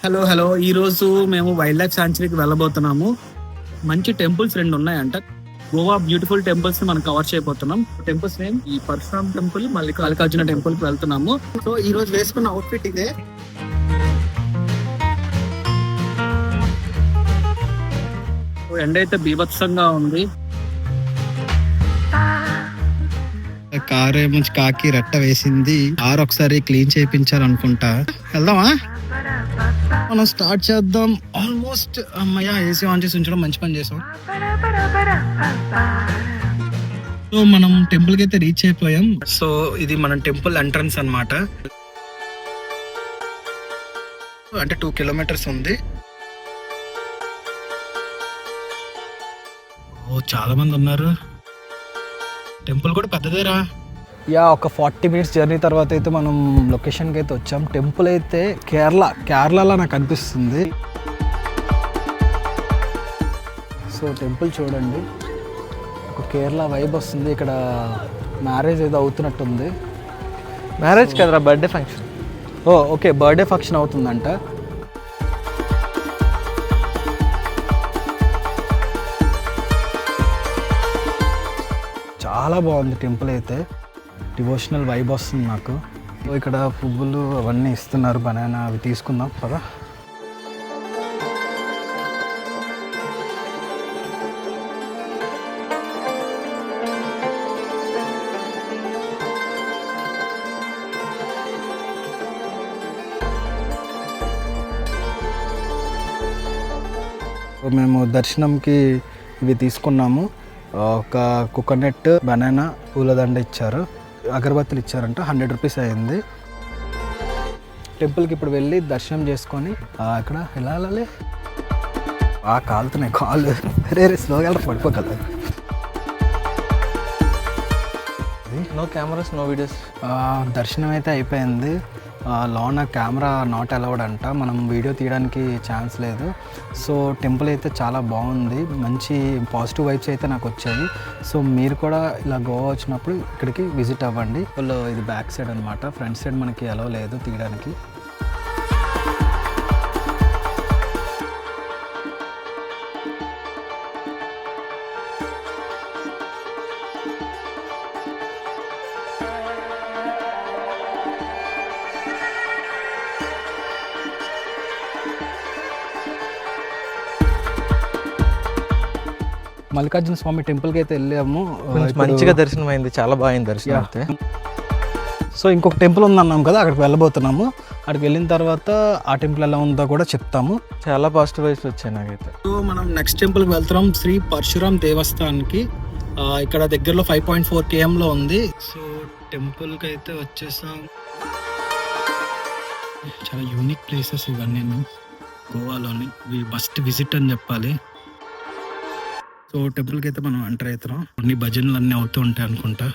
Hello ఈ రోజు మేము వైల్డ్ లైఫ్ సాంచురీకి వెళ్ళబోతున్నాము. మంచి టెంపుల్స్ 2 ఉన్నాయంట. గోవా బ్యూటిఫుల్ టెంపుల్స్ మనం కవర్ చేయబోతున్నాం. టెంపుల్స్ నేమ్ ఈ పరశురామ్ టెంపుల్, మల్లికార్జున టెంపుల్ కి వెళ్తున్నాము. సో ఈ రోజు వేసుకున్న అవుట్ఫిట్ ఇదే. ఎండ అయితే బీభత్సంగా ఉంది. కారు ఏమో కాకి రెట్ట వేసింది. కారు ఒకసారి క్లీన్ చేయించాలనుకుంటా. వెళ్దామా? మనం స్టార్ట్ చేద్దాం. ఆల్మోస్ట్ అమ్మయ్య ఏసీ ఆన్ చేసి ఉంచడం మంచి పని చేసాం. సో మనం టెంపుల్ కి అయితే రీచ్ అయిపోయాం. సో ఇది మన టెంపుల్ ఎంట్రన్స్ అన్నమాట. అంటే 2 కిలోమీటర్స్ ఉంది. ఓ చాలా మంది ఉన్నారు. టెంపుల్ కూడా పెద్దదేరా. ఒక 40 మినిట్స్ జర్నీ తర్వాత అయితే మనం లొకేషన్కి అయితే వచ్చాం. టెంపుల్ అయితే కేరళలో నాకు అనిపిస్తుంది. సో టెంపుల్ చూడండి, ఒక కేరళ వైబ్ వస్తుంది. ఇక్కడ మ్యారేజ్ ఏదో అవుతున్నట్టుంది. మ్యారేజ్ కదరా, birthday function. Okay, birthday function అవుతుందంట. చాలా బాగుంది టెంపుల్ అయితే. డివోషనల్ వైబ్ వస్తుంది నాకు. ఇక్కడ పువ్వులు అవన్నీ ఇస్తున్నారు, బనానా అవి తీసుకుందాం పదా. మేము దర్శనంకి ఇవి తీసుకున్నాము. ఒక కోకోనట్, బనానా, పూలదండ ఇచ్చారు, అగరబత్తులు ఇచ్చారంట. 100 రూపీస్ అయింది. టెంపుల్కి ఇప్పుడు వెళ్ళి దర్శనం చేసుకొని ఇక్కడ వెళ్ళాలి. కాలుతున్నాయి కాళ్ళు. రే స్లోగా పడిపోగలరు. No cameras, no videos. దర్శనం అయితే అయిపోయింది. లోన కెమెరా నాట్ అలౌడ్ అంట, మనం వీడియో తీయడానికి ఛాన్స్ లేదు. సో టెంపుల్ అయితే చాలా బాగుంది. మంచి పాజిటివ్ వైబ్స్ అయితే నాకు వచ్చాయి. సో మీరు కూడా ఇలా గోవా వచ్చినప్పుడు ఇక్కడికి విజిట్ అవ్వండి. ఇది బ్యాక్ సైడ్ అనమాట, ఫ్రంట్ సైడ్ మనకి అలౌ లేదు తీయడానికి. మల్లికార్జున స్వామి టెంపుల్కి అయితే వెళ్ళాము. మంచిగా దర్శనం అయింది, చాలా బాగుంది దర్శనం అయితే. సో ఇంకొక టెంపుల్ ఉందన్నాం కదా, అక్కడికి వెళ్ళబోతున్నాము. అక్కడికి వెళ్ళిన తర్వాత ఆ టెంపుల్ ఎలా ఉందో కూడా చెప్తాము. చాలా పాజిటివ్ వైబ్స్ వచ్చాయి నాకైతే. సో మనం నెక్స్ట్ టెంపుల్కి వెళ్తున్నాం, శ్రీ పరశురామ్ దేవస్థానానికి. ఇక్కడ దగ్గరలో 5.4 kmలో ఉంది. సో టెంపుల్కి అయితే వచ్చేసాం. చాలా యూనిక్ ప్లేసెస్ ఇవన్నీ గోవాలోని, మస్ట్ విజిట్ అని చెప్పాలి. సో టెంపుల్కి అయితే మనం ఎంటర్ అవుతున్నాం. అన్ని భజనలు అన్నీ అవుతూ ఉంటాయి అనుకుంటా.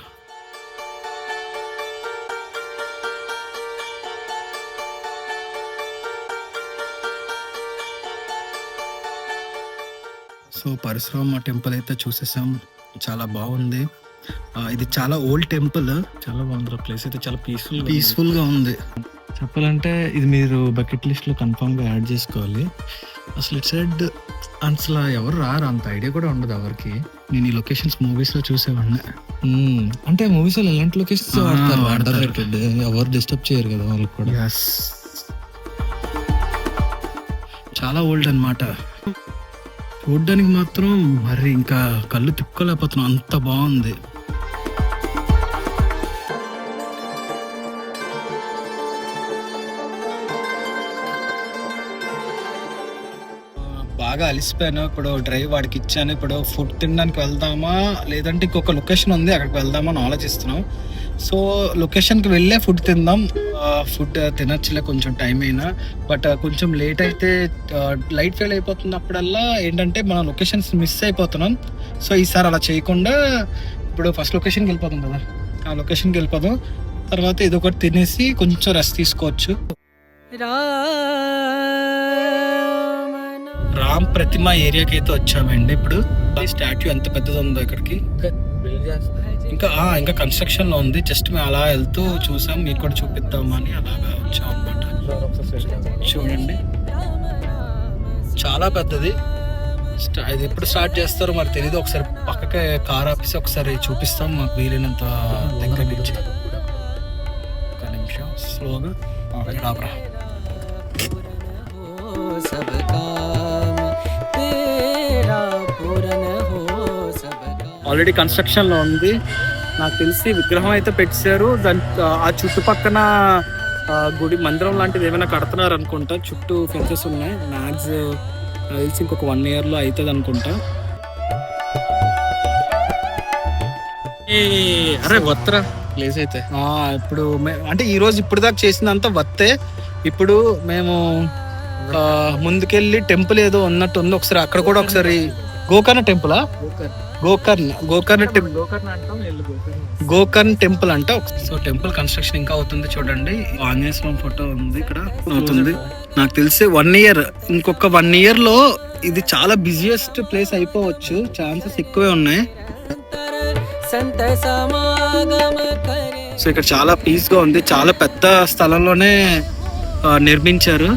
సో పరశురామ టెంపుల్ అయితే చూసేసాం, చాలా బాగుంది. ఇది చాలా ఓల్డ్ టెంపుల్, చాలా బాగుంది. ప్లేస్ అయితే చాలా పీస్ఫుల్గా ఉంది. చెప్పాలంటే ఇది మీరు బకెట్ లిస్ట్లో కన్ఫామ్గా యాడ్ చేసుకోవాలి. అసలు ఇట్ సైడ్ అసలు ఎవరు రారు, అంత ఐడియా కూడా ఉండదు ఎవరికి. నేను ఈ లొకేషన్స్ మూవీస్లో చూసేవాడిని. అంటే మూవీస్లో ఎలాంటి లొకేషన్స్ వాడతారు, ఎవరు డిస్టర్బ్ చేయరు కదా వాళ్ళకి కూడా. చాలా ఓల్డ్ అన్నమాట. చూడ్డానికి మాత్రం మరి ఇంకా కళ్ళు తిప్పుకోలేకపోతున్నాం, అంత బాగుంది. బాగా అలిసిపోయాను. ఇప్పుడు డ్రైవ్ వాడికి ఇచ్చాను. ఇప్పుడు ఫుడ్ తినడానికి వెళ్దామా లేదంటే ఇంకొక లొకేషన్ ఉంది అక్కడికి వెళ్దామా అని ఆలోచిస్తున్నాం. సో లొకేషన్కి వెళ్ళే ఫుడ్ తిందాం. ఫుడ్ తినచ్చులే కొంచెం టైం అయినా, బట్ కొంచెం లేట్ అయితే లైట్ ఫెయిల్ అయిపోతున్నప్పుడల్లా ఏంటంటే మనం లొకేషన్స్ మిస్ అయిపోతున్నాం. సో ఈసారి అలా చేయకుండా ఇప్పుడు ఫస్ట్ లొకేషన్కి వెళ్ళిపోతాం కదా, ఆ లొకేషన్కి వెళ్ళిపోదాం. తర్వాత ఏదో ఒకటి తినేసి కొంచెం రెస్ట్ తీసుకోవచ్చు. రామ్ ప్రతిమ ఏరియాకి అయితే వచ్చామండి. ఇప్పుడు స్టాట్యూ ఎంత పెద్దది ఉందో ఇక్కడికి. ఇంకా కన్స్ట్రక్షన్ లో ఉంది. జస్ట్ మేము అలా వెళ్తూ చూసాం, మీకు కూడా చూపిద్దామని అలాగా వచ్చాం అన్నమాట. చూడండి చాలా పెద్దది. ఇది ఎప్పుడు స్టార్ట్ చేస్తారో మరి తెలియదు. ఒకసారి పక్కకే కార్ ఆపేసి ఒకసారి చూపిస్తాం మాకు వీలైనంత దగ్గర నుంచి. ఒక నిమిషం స్లోగా రాబరా. ఆల్రెడీ కన్స్ట్రక్షన్ లో ఉంది. నాకు తెలిసి విగ్రహం అయితే పెట్టారు. దాని ఆ చుట్టుపక్కన గుడి మందిరం లాంటిది ఏమైనా కడుతున్నారు అనుకుంటా. చుట్టూ ఫెన్సెస్ ఉన్నాయి. మ్యాక్స్ తెలిసి ఇంకొక 1 year లో అవుతుంది అనుకుంటా. అరే వత్తరా ప్లేస్ అయితే ఇప్పుడు అంటే ఈ రోజు ఇప్పుడు దాకా చేసిందంతా వత్తే. ఇప్పుడు మేము ముందుకెళ్ళి టెంపుల్ ఏదో ఉన్నట్టు ఉంది. ఒకసారి అక్కడ కూడా ఒకసారి గోకర్ణ టెంపులా గోకర్ణ టెంపుల్ అంట. సో టెంపుల్ కన్స్ట్రక్షన్ ఇంకా అవుతుంది. చూడండి ఆంజనేయ స్వామి ఫోటో ఉంది ఇక్కడ అవుతుంది. నాకు తెలిసి 1 year, ఇంకొక 1 year లో ఇది చాలా బిజియెస్ట్ ప్లేస్ అయిపోవచ్చు. ఛాన్సెస్ ఎక్కువే ఉన్నాయి. సో ఇక్కడ చాలా పీస్ గా ఉంది. చాలా పెద్ద స్థలంలోనే నిర్మించారు.